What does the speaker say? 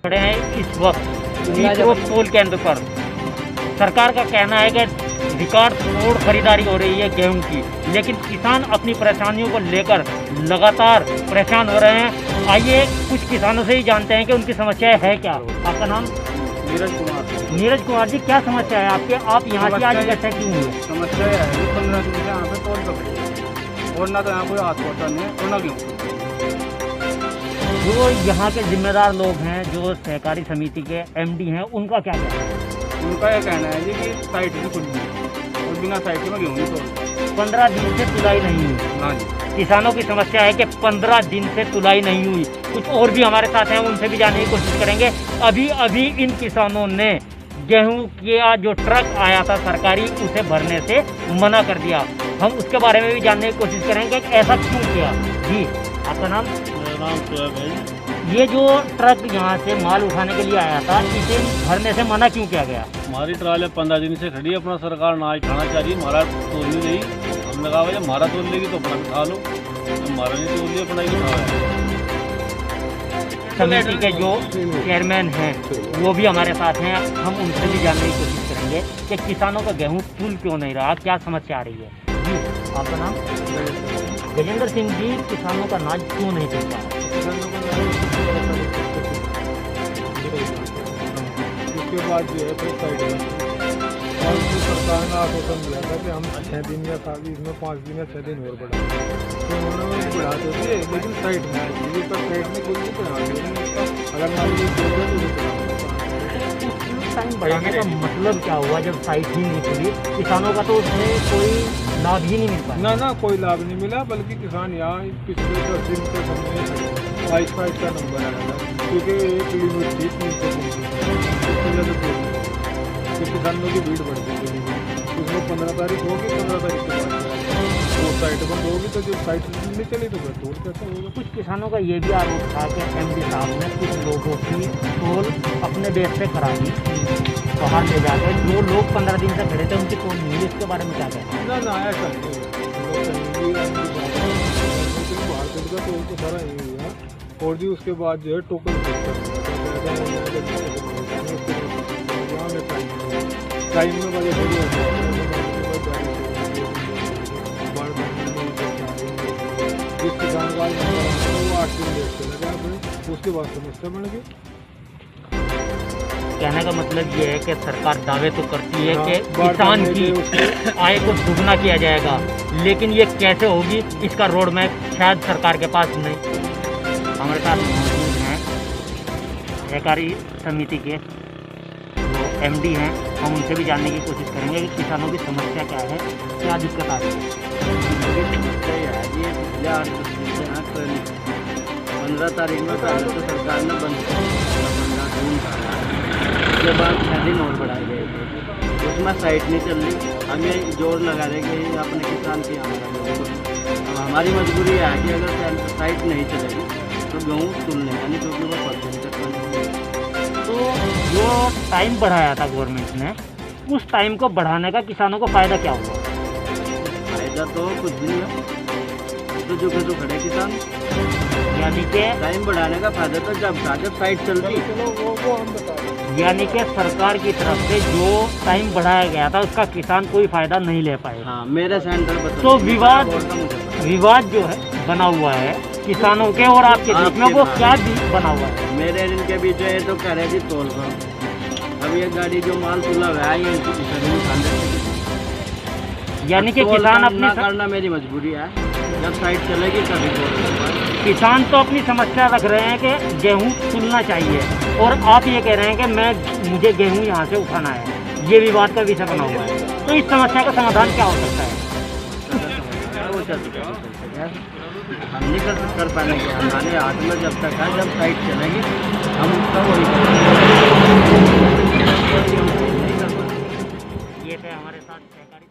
खड़े हैं इस वक्त नीचरोड पोल केंद्र पर। सरकार का कहना है कि रिकॉर्ड तोड़ खरीदारी हो रही है गेहूं की, लेकिन किसान अपनी परेशानियों को लेकर लगातार परेशान हो रहे हैं। आइए कुछ किसानों से ही जानते हैं कि उनकी समस्या है क्या। आपका नाम? नीरज कुमार। नीरज कुमार जी, क्या समस्या है आपके? आप यहाँ से आज इकट्ठे क्यों हुए? समस्या यह है कि 15 दिन से यहाँ पे तोड़ पकड़ी और ना तो यहाँ कोई हाथ पहुँचाने और ना गेहूँ। जो यहाँ के जिम्मेदार लोग हैं, जो सहकारी समिति के एमडी हैं, उनका क्या कहना है? उनका यह कहना है जी कि साइट भी खुली है और बिना साइट के मैं गेहूँ नहीं तोड़ता। 15 दिन से तुलाई नहीं हुई। हाँ जी। किसानों की समस्या है कि 15 दिन से तुलाई नहीं हुई। कुछ और भी हमारे साथ हैं, उनसे भी जानने की कोशिश करेंगे। अभी इन किसानों ने गेहूं का जो ट्रक आया था सरकारी, उसे भरने से मना कर दिया। हम उसके बारे में भी जानने की कोशिश करेंगे कि ऐसा क्यों किया। जी, आपका नाम? मेरा नाम शोएब है। ये जो ट्रक यहाँ से माल उठाने के लिए आया था, इसे भरने से मना क्यों किया गया? हमारी ट्राले 15 दिन से खड़ी है, अपना सरकार ना उठाना चाहिए। हमारा तोड़ नहीं रही। हमने कहा भाई हमारा तोड़ लेगी तो अपना उठा लो, हमारा नहीं तोड़ लिया अपना ही उठाया। समिति के जो चेयरमैन हैं वो भी हमारे साथ हैं। हम उनसे भी जानने की कोशिश करेंगे कि किसानों का गेहूं तुल क्यों नहीं रहा, क्या समस्या आ रही है। जी, आपका नाम? गजेंद्र सिंह जी, किसानों का अनाज क्यों नहीं तुल पा रहा? उसके बाद जो है फिर साइड और सरकार ने आश्वासन दिया था कि हम 6 दिन या 7 दिन में 5 दिन या 6 दिन और बढ़ा, तो उन्होंने बढ़ा तो दिए, लेकिन साइड में आएगी पर साइड में कोई नहीं बढ़ा दिया। अगर मान लीजिए टाइम बढ़ाने का मतलब क्या हुआ जब साइट ही नहीं खुली? किसानों का तो उसमें कोई लाभ ही नहीं मिल पाया। ना कोई लाभ नहीं मिला, बल्कि किसान यहाँ पिछले 10 दिन के समय 22 का नंबर आया था, क्योंकि एक लिमिट थी 300 तो किसानों की भीड़ बढ़ गई। उसमें 15 तारीख होगी, 15 तारीख के बाद वो साइट बंद होगी, तो जब साइट नहीं चली तो फिर तोड़ कैसे होगा। कुछ किसानों का ये भी आरोप था कि एमडी साहब ने कुछ लोगों की टोल अपने बेस पे करा दी, बाहर ले जाकर। जो लोग 15 दिन से खड़े थे उनकी टोल नहीं हुई, इसके बारे में क्या कहना है? ना ऐसा नहीं बाहर का टोल तो सारा यही हुआ। और जी उसके बाद जो है टोकन टाइम में वजह जिस किसान का वो 8 दिन लेट से लगा, उसके बाद समस्या बन गई। कहने का मतलब ये है कि सरकार दावे तो करती है कि किसान की आय को दुगना किया जाएगा, लेकिन ये कैसे होगी, इसका रोड मैप शायद सरकार के पास नहीं। हमारे साथ मौजूद हैं सहकारी समिति के जो एमडी हैं, हम उनसे भी जानने की कोशिश करेंगे कि किसानों की समस्या क्या है, क्या दिक्कत आ रही है। समस्या यह है कि पिछले 8 दिन से यहाँ ट्रेन 15 तारीख में पहले तो सरकार ने बंद कर दिया, 15 जून का। उसके बाद 6 दिन और बढ़ाए गए थे, उसमें साइट नहीं चल रही। हमें जोर लगा रहे कि अपने किसान की अब हमारी मजबूरी है कि अगर साइट नहीं चलेगी तो गेहूँ तुलने का नहीं, क्योंकि वो परसेंट तक तो जो टाइम बढ़ाया था गवर्नमेंट ने, उस टाइम को बढ़ाने का किसानों को फायदा क्या हुआ? फायदा तो कुछ भी नहीं है, तो जो खड़े किसान, यानी कि टाइम बढ़ाने का फायदा तो जब साइट चलती। चलो वो हम बता दें। यानी कि सरकार की तरफ से जो टाइम बढ़ाया गया था उसका किसान कोई फायदा नहीं ले पाए। हाँ, मेरे सेंटर पर तो विवाद जो है बना हुआ है किसानों के और आपके बीच में, वो क्या बना हुआ है? मेरे इनके बीच ये तो कह रहे थे तोल कर। अब ये गाड़ी जो माल तुला हुआ है ये यानी कि किसान अपनी करना मेरी मजबूरी है, जब साइट चलेगी तभी तोल। किसान तो अपनी समस्या रख रहे हैं कि गेहूं तुलना चाहिए, और आप ये कह रहे हैं कि मुझे गेहूं यहाँ से उठाना है। ये विवाद का विषय बना हुआ है। तो इस समस्या का समाधान क्या हो सकता है? हम नहीं कर पाएंगे, हमारे हाथ में जब तक है, जब साइट चलेगी हम उसका वही ये थे हमारे साथ सहकारी